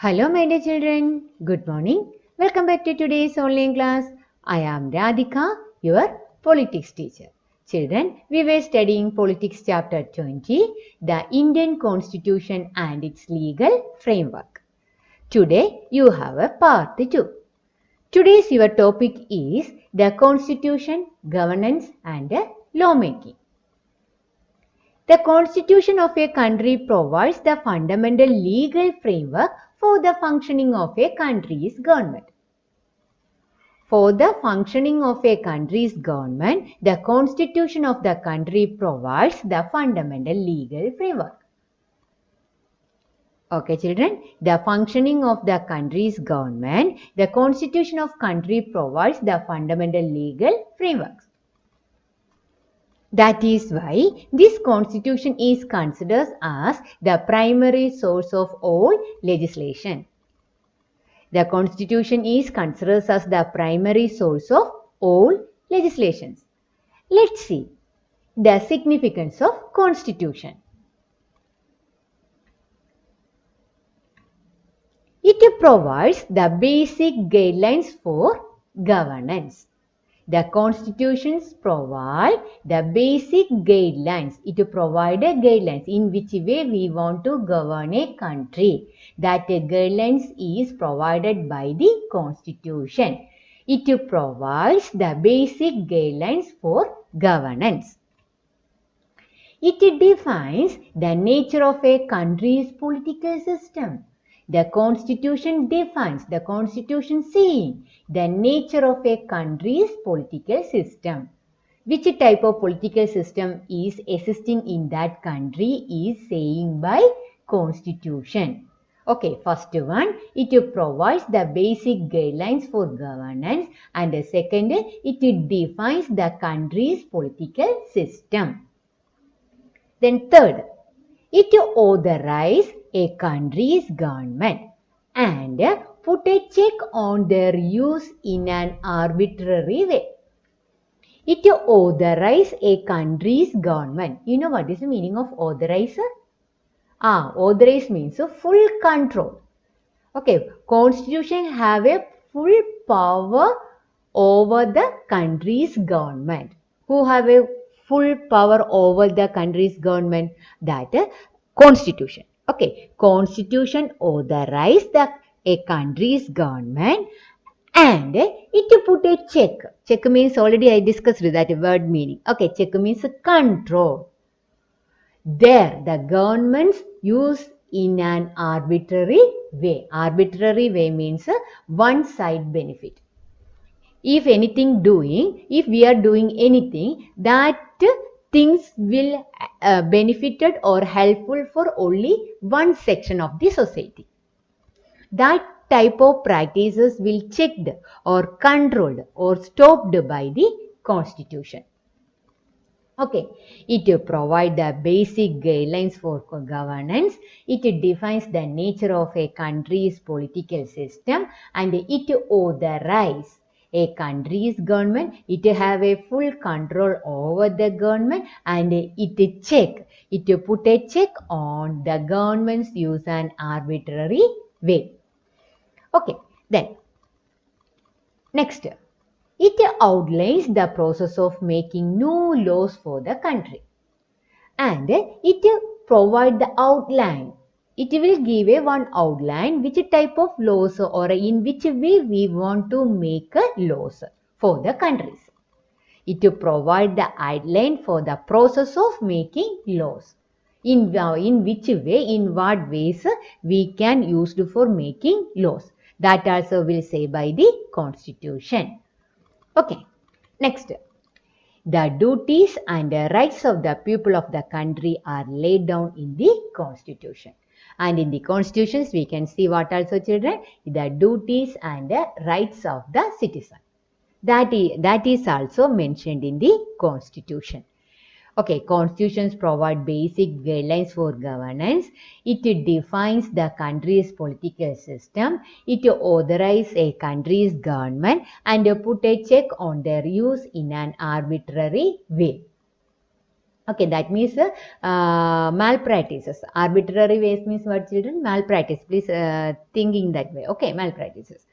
Hello, my dear children. Good morning. Welcome back to today's online class. I am Radhika, your politics teacher. Children, we were studying politics chapter 20, the Indian Constitution and its legal framework. Today, you have a part 2. Today's your topic is the Constitution, governance and lawmaking. The constitution of a country provides the fundamental legal framework for the functioning of a country's government. For the functioning of a country's government, the constitution of the country provides the fundamental legal framework. Okay, children, the functioning of the country's government, the constitution of country provides the fundamental legal frameworks. That is why this constitution is considered as the primary source of all legislation. The constitution is considered as the primary source of all legislations. Let's see the significance of constitution. It provides the basic guidelines for governance. The constitutions provide the basic guidelines. It provides guidelines in which way we want to govern a country. That guidelines is provided by the constitution. It provides the basic guidelines for governance. It defines the nature of a country's political system. The constitution defines, the constitution saying the nature of a country's political system. Which type of political system is existing in that country is saying by constitution. Okay, first one, it provides the basic guidelines for governance, and the second, it defines the country's political system. Then third, it authorizes a country's government and put a check on their use in an arbitrary way. It authorizes a country's government. You know what is the meaning of authorize? Authorize means full control. Okay, constitution have a full power over the country's government. Who have a full power over the country's government? That constitution. Okay, constitution authorize a country's government and it put a check. Check means already I discussed that word meaning. Okay, check means control. There the government's use in an arbitrary way. Arbitrary way means one side benefit. If we are doing anything, that things will benefited or helpful for only one section of the society. That type of practices will checked or controlled or stopped by the constitution. Okay, it provides the basic guidelines for governance. It defines the nature of a country's political system and it authorizes a country's government. It have a full control over the government and it put a check on the government's use an arbitrary way. Okay, then next. It outlines the process of making new laws for the country. And it provides the outline. It will give one outline which type of laws or in which way we want to make laws for the countries. It provides the outline for the process of making laws. In which way, in what ways we can use for making laws. That also will say by the constitution. Okay, next. The duties and the rights of the people of the country are laid down in the constitution. And in the constitutions, we can see what also, children? The duties and the rights of the citizen. That is also mentioned in the constitution. Okay, constitutions provide basic guidelines for governance. It defines the country's political system. It authorizes a country's government and put a check on their use in an arbitrary way. Okay, that means malpractices. Arbitrary ways means what, children? Malpractice. Please thinking that way. Okay, malpractices.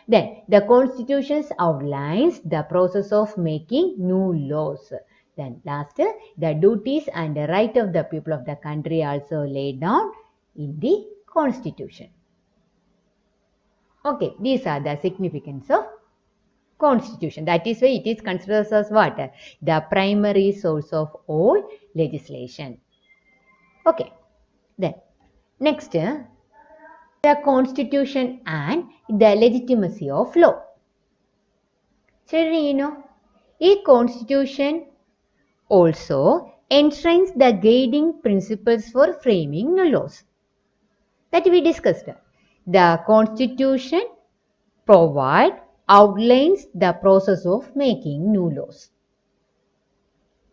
Then the constitutions outlines the process of making new laws. Then last, the duties and the right of the people of the country also laid down in the constitution. Okay, these are the significance of constitution. That is why it is considered as what? The primary source of all legislation. Okay, then next, the constitution and the legitimacy of law. Children, you know, a constitution also enshrines the guiding principles for framing new laws that we discussed. The constitution outlines the process of making new laws.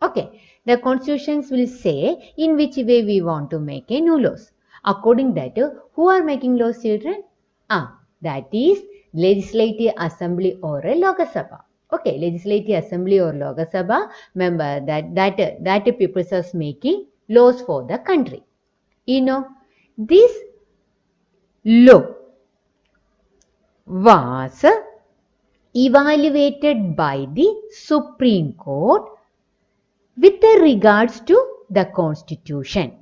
Okay, the constitutions will say in which way we want to make a new laws. According that, who are making laws, children? That is Legislative Assembly or a Lok Sabha. Okay, Legislative Assembly or Lok Sabha, remember that people are making laws for the country. You know, this law was evaluated by the Supreme Court with regards to the Constitution.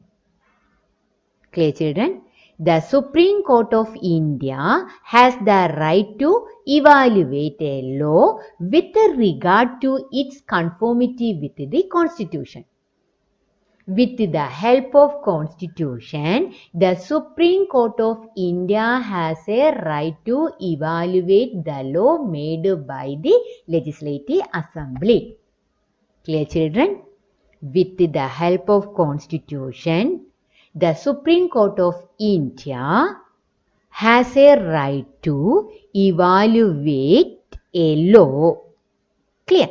Clear, children? The Supreme Court of India has the right to evaluate a law with regard to its conformity with the Constitution. With the help of Constitution, the Supreme Court of India has a right to evaluate the law made by the Legislative Assembly. Clear, children? With the help of Constitution, the Supreme Court of India has a right to evaluate a law. Clear?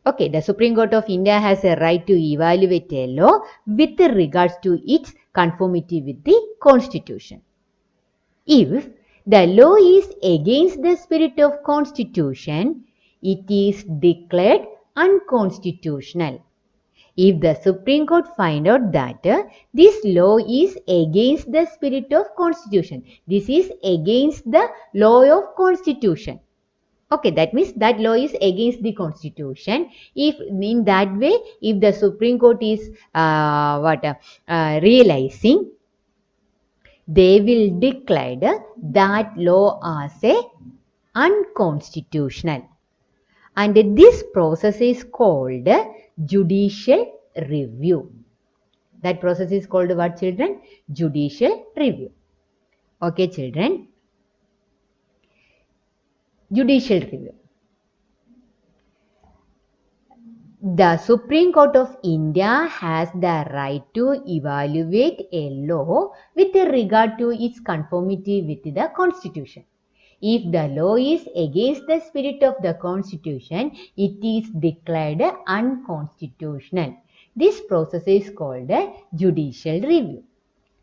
Okay, the Supreme Court of India has a right to evaluate a law with regards to its conformity with the Constitution. If the law is against the spirit of Constitution, it is declared unconstitutional. If the Supreme Court find out that this law is against the spirit of Constitution, this is against the law of Constitution. Okay, that means that law is against the Constitution. If in that way, if the Supreme Court is realizing, they will declare that law as a unconstitutional. And this process is called judicial review. That process is called what, children? Judicial review. Okay, children. Judicial review. The Supreme Court of India has the right to evaluate a law with regard to its conformity with the Constitution. If the law is against the spirit of the Constitution, it is declared unconstitutional. This process is called judicial review.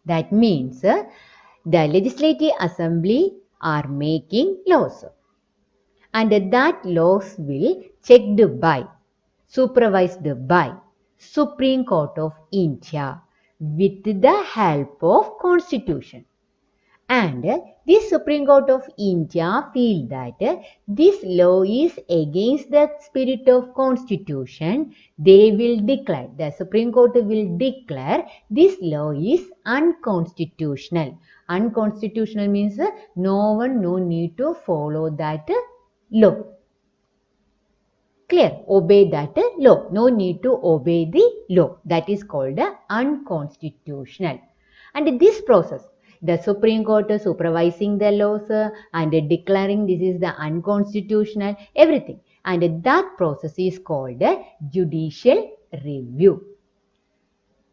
That means the Legislative Assembly are making laws, and that laws will checked by, supervised by Supreme Court of India with the help of Constitution. And the Supreme Court of India feel that this law is against the spirit of Constitution, they will declare, the Supreme Court will declare this law is unconstitutional. Unconstitutional means no need to follow that law. Clear? Obey that law. No need to obey the law. That is called unconstitutional. And this process, the Supreme Court supervising the laws and declaring this is the unconstitutional, everything. And that process is called judicial review.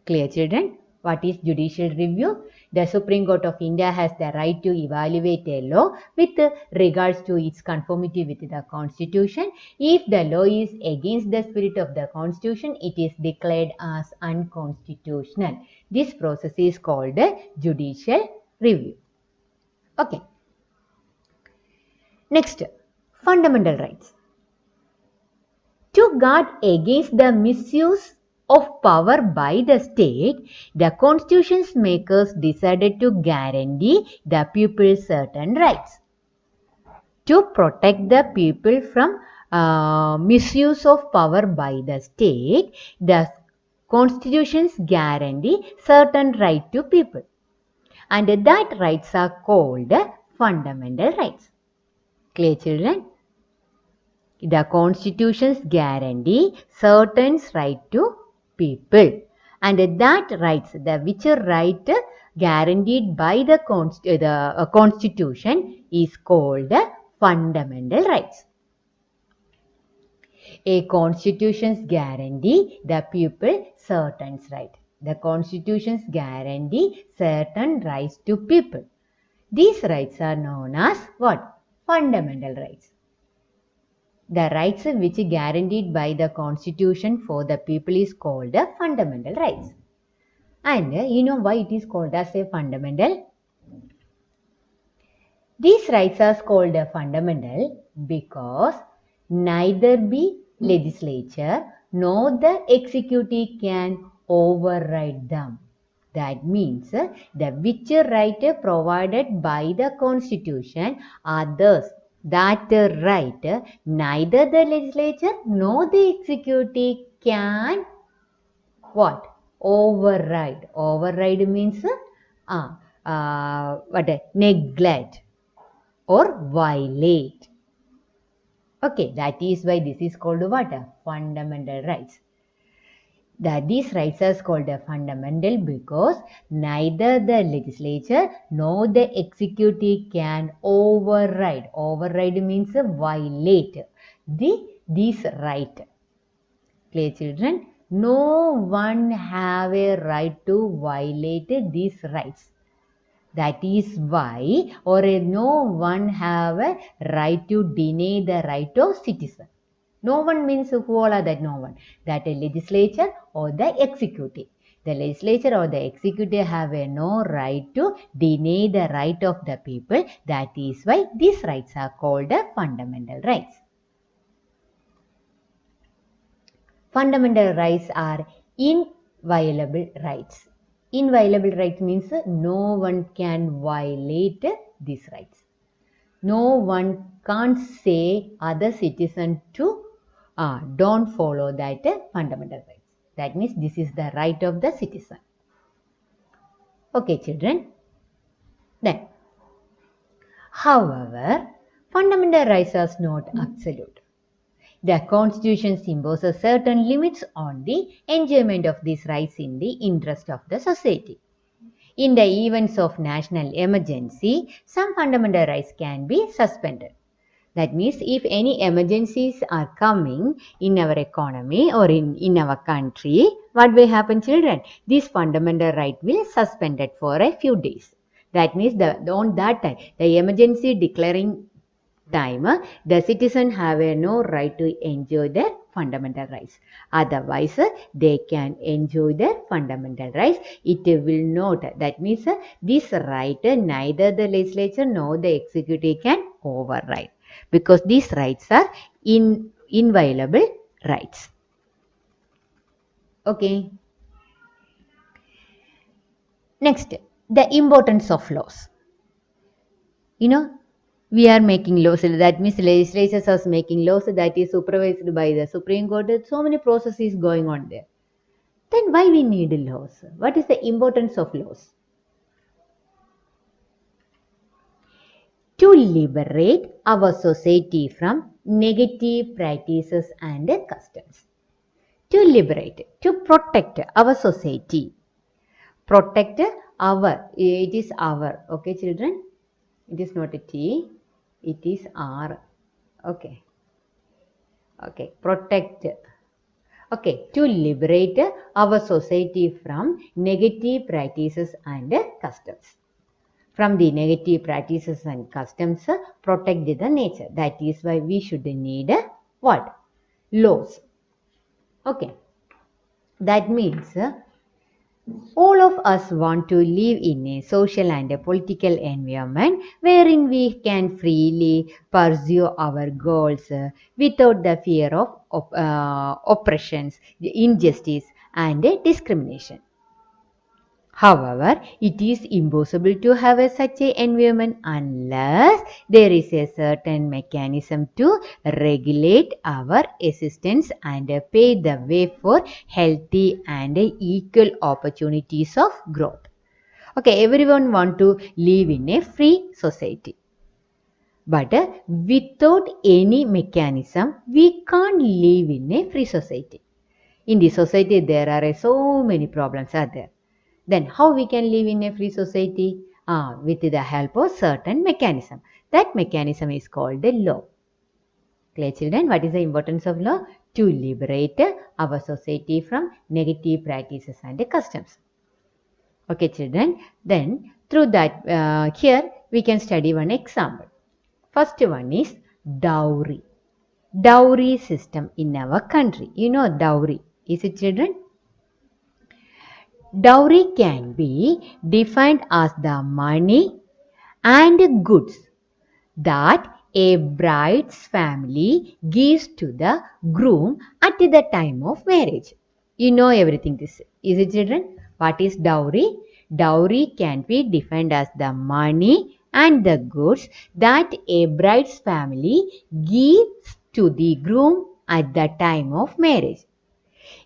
Clear, children? What is judicial review? The Supreme Court of India has the right to evaluate a law with regards to its conformity with the Constitution. If the law is against the spirit of the Constitution, it is declared as unconstitutional. This process is called judicial review. Okay. Next, fundamental rights. To guard against the misuse of power by the state, the constitution's makers decided to guarantee the people certain rights. To protect the people from misuse of power by the state, the constitutions guarantee certain right to people, and that rights are called fundamental rights. Clear, children? The constitutions guarantee certain right to people, and that rights, the which right guaranteed by the constitution is called fundamental rights. A constitutions guarantee the people certain right. The constitutions guarantee certain rights to people. These rights are known as what? Fundamental rights. The rights which are guaranteed by the constitution for the people is called fundamental rights. And you know why it is called as a fundamental? These rights are called fundamental because neither the legislature nor the executive can override them. That means the which right provided by the constitution are thus that right neither the legislature nor the executive can what? Override. Override means neglect or violate. Okay, that is why this is called what? Fundamental rights. These rights are called fundamental because neither the legislature nor the executive can override. Override means violate this right. Clear, children? No one have a right to violate these rights. That is why, no one have a right to deny the right of citizen. No one means who all are that? No one. That a legislature or the executive. The legislature or the executive have a no right to deny the right of the people. That is why these rights are called fundamental rights. Fundamental rights are inviolable rights. Inviolable rights means no one can violate these rights. No one can't say other citizen to don't follow that fundamental rights. That means this is the right of the citizen. Okay, children. Then, however, fundamental rights are not absolute. The Constitution imposes certain limits on the enjoyment of these rights in the interest of the society. In the events of national emergency, some fundamental rights can be suspended. That means if any emergencies are coming in our economy or in our country, what will happen, children? This fundamental right will suspended for a few days. That means on that time, the emergency declaring time, the citizen have no right to enjoy their fundamental rights. Otherwise, they can enjoy their fundamental rights. It will not. That means this right neither the legislature nor the executive can override, because these rights are inviolable rights. Okay. Next, the importance of laws. We are making laws. That means legislatures are making laws that is supervised by the Supreme Court. So many processes going on there. Then why we need laws? What is the importance of laws? To liberate our society from negative practices and customs. To liberate, to protect our society. Protect our, it is our, okay children? It is not a T, it is R. Okay. Okay, protect. Okay, to liberate our society from negative practices and customs. From the negative practices and customs, protect the nature. That is why we should need what? Laws. Okay. That means all of us want to live in a social and a political environment wherein we can freely pursue our goals without the fear of oppressions, injustice, and discrimination. However, it is impossible to have such an environment unless there is a certain mechanism to regulate our existence and pave the way for healthy and equal opportunities of growth. Okay, everyone want to live in a free society. But without any mechanism, we can't live in a free society. In the society, there are so many problems are there. Then how we can live in a free society? With the help of certain mechanism. That mechanism is called the law. Clear, children? What is the importance of law? To liberate our society from negative practices and customs. Okay, children. Then through that, here we can study one example. First one is dowry. Dowry system in our country. You know dowry. Is it, children? Dowry can be defined as the money and goods that a bride's family gives to the groom at the time of marriage. You know everything this. Is it, children? What is dowry? Dowry can be defined as the money and the goods that a bride's family gives to the groom at the time of marriage.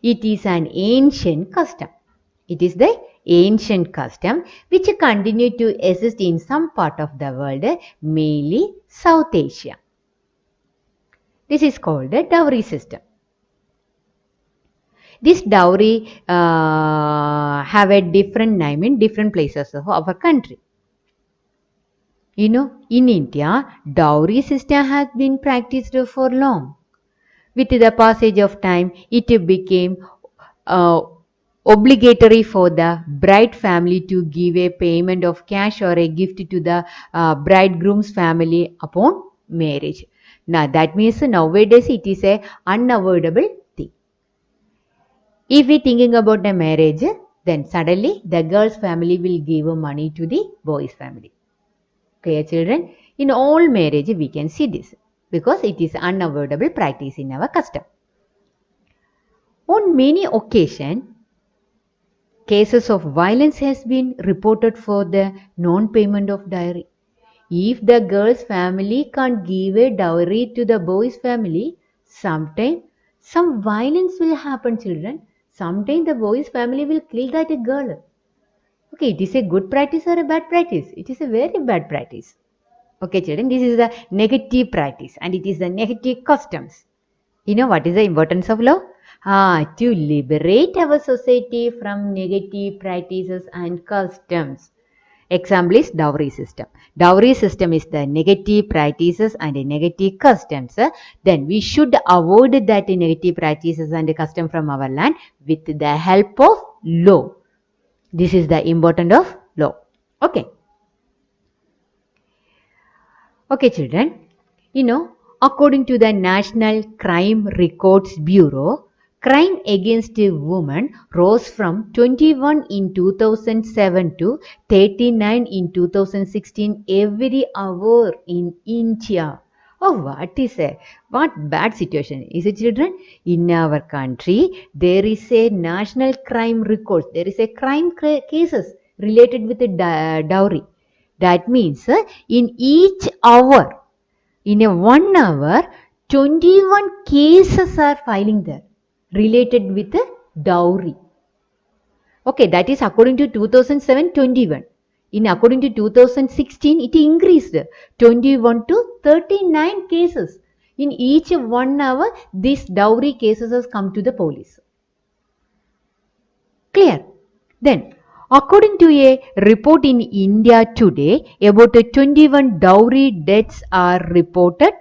It is an ancient custom. It is the ancient custom which continued to exist in some part of the world, mainly South Asia. This is called the dowry system. This dowry have a different name in different places of our country. You know, in India, dowry system has been practiced for long. With the passage of time, it became obligatory for the bride family to give a payment of cash or a gift to the bridegroom's family upon marriage. Now that means nowadays it is a unavoidable thing. If we thinking about a marriage, then suddenly the girl's family will give money to the boy's family. Clear, children? In all marriage we can see this because it is unavoidable practice in our custom. On many occasions, cases of violence has been reported for the non-payment of dowry. If the girl's family can't give a dowry to the boy's family, sometimes some violence will happen, children. Sometimes the boy's family will kill that girl. Okay, it is a good practice or a bad practice? It is a very bad practice. Okay, children, this is the negative practice and it is the negative customs. You know what is the importance of law? To liberate our society from negative practices and customs. Example is dowry system. Dowry system is the negative practices and negative customs. Then we should avoid that negative practices and custom from our land with the help of law. This is the importance of law. Okay. Okay, children. You know, according to the National Crime Records Bureau, crime against women rose from 21 in 2007 to 39 in 2016 every hour in India. Oh, what bad situation is it, children? In our country, there is a national crime record. There is a crime cases related with the dowry. That means in each hour, in a 1 hour, 21 cases are filing there related with the dowry. Okay, that is according to 2007, 21. In according to 2016, it increased 21 to 39 cases. In each 1 hour, these dowry cases has come to the police. Clear? Then, according to a report in India today, about 21 dowry deaths are reported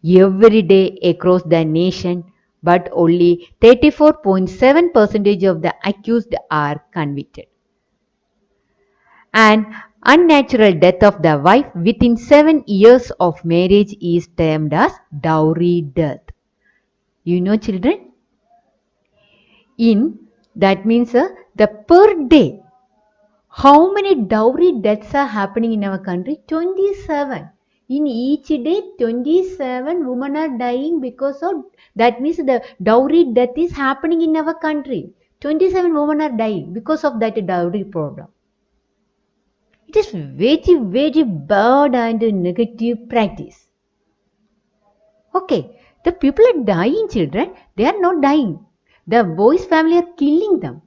every day across the nation, but only 34.7% of the accused are convicted. An unnatural death of the wife within 7 years of marriage is termed as dowry death. You know, children? That means the per day, how many dowry deaths are happening in our country? 27. In each day, 27 women are dying because of, that means the dowry death is happening in our country. 27 women are dying because of that dowry problem. It is very, very bad and negative practice. Okay, the people are dying, children. They are not dying. The boys' family are killing them.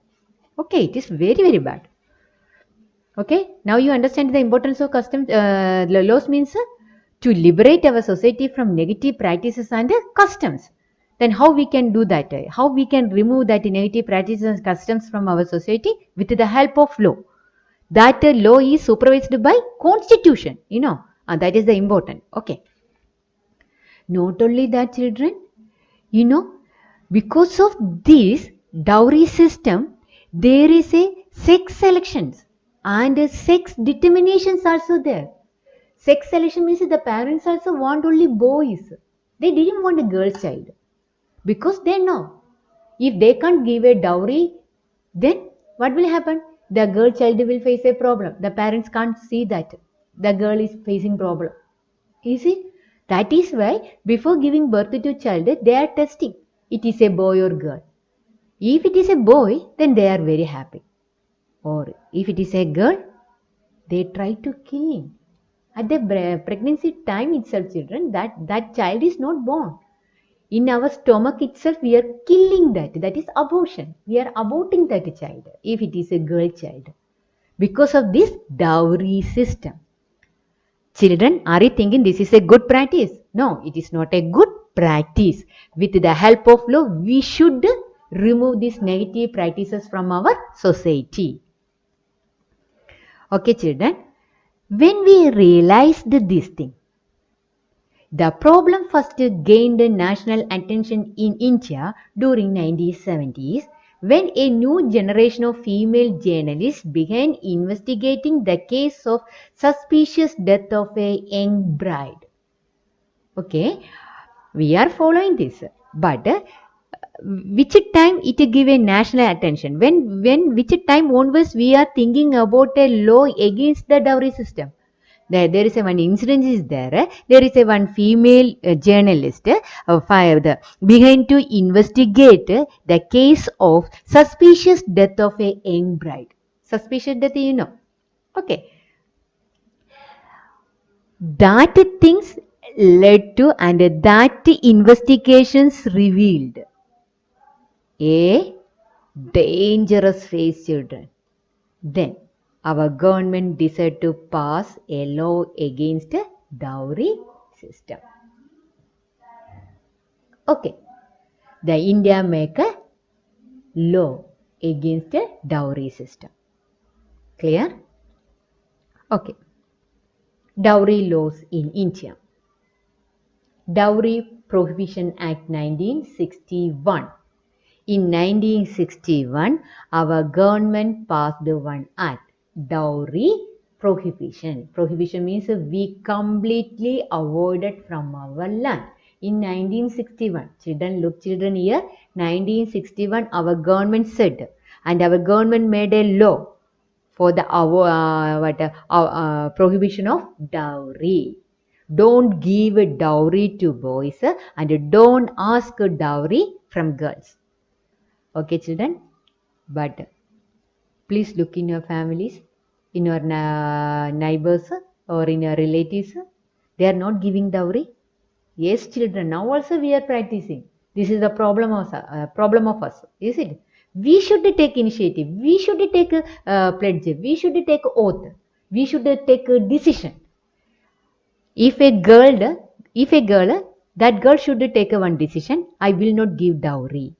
Okay, it is very, very bad. Okay, now you understand the importance of customs. Laws means to liberate our society from negative practices and customs. Then how we can do that? How we can remove that negative practices and customs from our society? With the help of law. That law is supervised by constitution, that is the important. Okay, not only that, children, you know because of this dowry system, there is a sex selections and sex determinations also there. Sex selection means the parents also want only boys. They didn't want a girl child because they know if they can't give a dowry, then what will happen? The girl child will face a problem. The parents can't see that the girl is facing problem. You see, that is why before giving birth to a child, they are testing it is a boy or girl. If it is a boy, then they are very happy. Or if it is a girl, they try to kill him. At the pregnancy time itself, children, that child is not born. In our stomach itself, we are killing that. That is abortion. We are aborting that child if it is a girl child. Because of this dowry system. Children, are you thinking this is a good practice? No, it is not a good practice. With the help of law, we should remove these negative practices from our society. Okay, children, when we realized this thing, the problem first gained national attention in India during 1970s when a new generation of female journalists began investigating the case of suspicious death of a young bride. Okay, we are following this, but which time it give a national attention? When which time onwards we are thinking about a law against the dowry system? There is a one incident is there. There is a one female journalist behind to investigate the case of suspicious death of a young bride. Suspicious death, Okay, that things led to and that investigations revealed a dangerous phase, children. Then our government decided to pass a law against a dowry system. Okay, the India make a law against a dowry system. Clear? Okay. Dowry laws in India. Dowry Prohibition Act 1961. In 1961, our government passed one act, Dowry Prohibition. Prohibition means we completely avoided from our land. In 1961, children here, 1961 our government said, and our government made a law for the prohibition of dowry. Don't give a dowry to boys and don't ask a dowry from girls. Okay, children, but please look in your families, in your neighbors or in your relatives. They are not giving dowry. Yes, children, now also we are practicing. This is the problem of us, is it? We should take initiative. We should take a pledge. We should take oath. We should take a decision. If a girl, that girl should take one decision. I will not give dowry.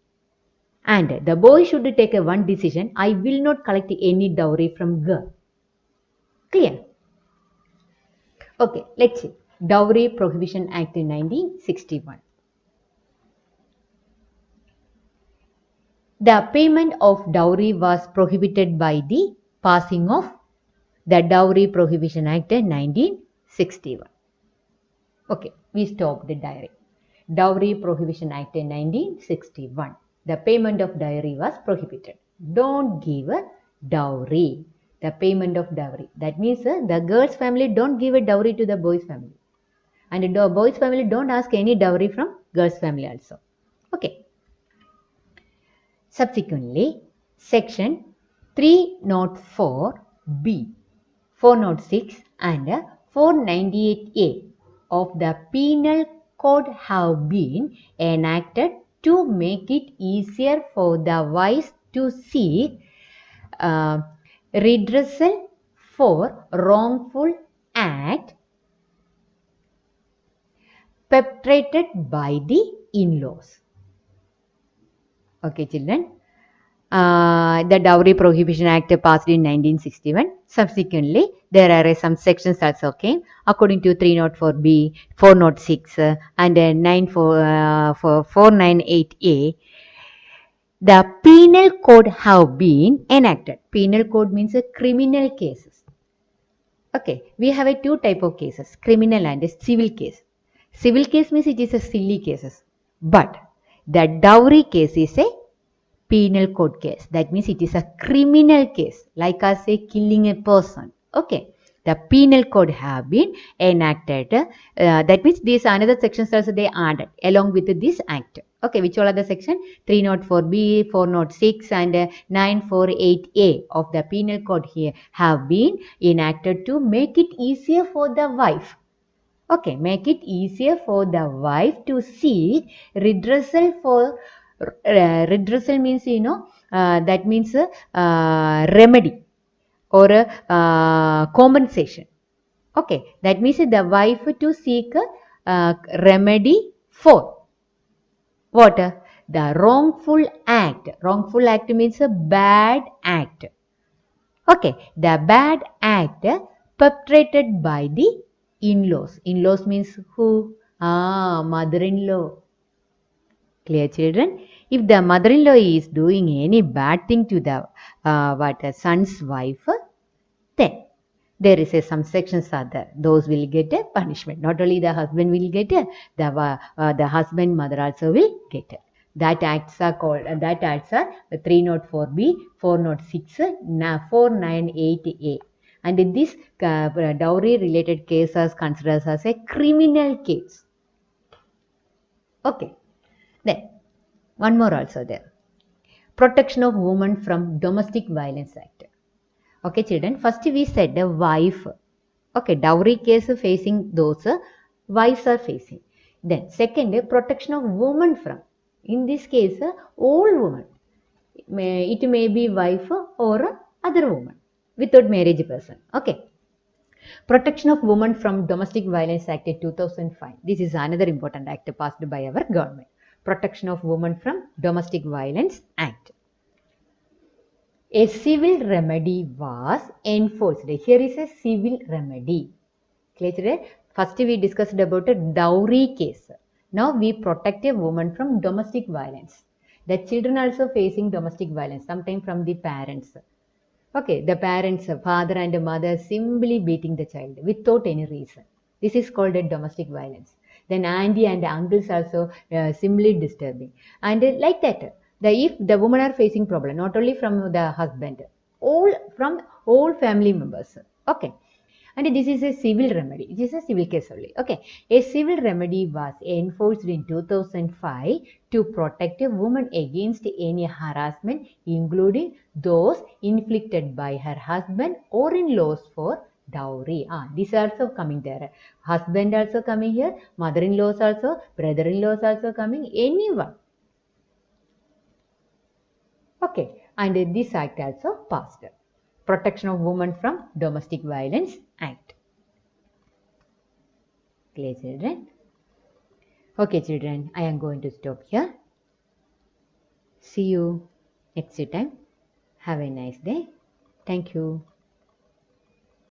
And the boy should take a one decision. I will not collect any dowry from girl. Clear? Okay, let's see. Dowry Prohibition Act in 1961. The payment of dowry was prohibited by the passing of the Dowry Prohibition Act in 1961. Okay, we stopped the diary. Dowry Prohibition Act in 1961. The payment of dowry was prohibited. Don't give a dowry. The payment of dowry. That means the girl's family don't give a dowry to the boy's family. And the boys family don't ask any dowry from girls family also. Okay. Subsequently, section 304B, 406 and 498A of the Penal Code have been enacted to make it easier for the wives to seek uh, redressal for wrongful act perpetrated by the in-laws. Okay, children. The Dowry Prohibition Act passed in 1961. Subsequently, there are some sections also came according to 304B, 406 and 498A. The penal code have been enacted. Penal code means criminal cases. Okay, we have two type of cases, criminal and civil case. Civil case means it is a silly cases, but the dowry case is a penal code case. That means it is a criminal case, like I say killing a person. Okay, the penal code have been enacted. That means these another sections also they added along with this act. Okay, which all are the section 304B, 406 and 948A of the penal code here have been enacted to make it easier for the wife. Okay, make it easier for the wife to seek redressal for redressal means that means remedy or compensation. Okay, that means the wife to seek remedy for what? The wrongful act. Wrongful act means a bad act. Okay, the bad act perpetrated by the in-laws. In-laws means who? Mother-in-law. Clear, children? If the mother-in-law is doing any bad thing to the son's wife, then there is some sections are there. Those will get a punishment. Not only the husband will get it, the husband mother also will get it. That acts are called that acts are 304B, 406, 498A. And this dowry related case is considered as a criminal case. Okay. Then one more also there. Protection of Women from Domestic Violence Act. Okay, children. First we said a wife. Okay, dowry case facing those wives are facing. Then second, protection of women from. In this case, all women. It may be wife or other woman without marriage person. Okay. Protection of Women from Domestic Violence Act 2005. This is another important act passed by our government. Protection of Women from Domestic Violence Act. A civil remedy was enforced. Here is a civil remedy. Clear? First we discussed about a dowry case. Now we protect a woman from domestic violence. The children also facing domestic violence, sometimes from the parents. Okay, the parents, father and mother simply beating the child without any reason. This is called a domestic violence. Then auntie and uncles also simply disturbing. And like that, if the women are facing problem, not only from the husband, from all family members. Okay. And this is a civil remedy. It is a civil case only. Okay. A civil remedy was enforced in 2005 to protect a woman against any harassment, including those inflicted by her husband or in-laws for dowry. These are also coming there. Husband also coming here. Mother-in-laws also. Brother-in-laws also coming. Anyone. Okay. And this act also passed. Protection of Women from Domestic Violence Act. Clear, children? Okay, children, I am going to stop here. See you next time. Have a nice day. Thank you.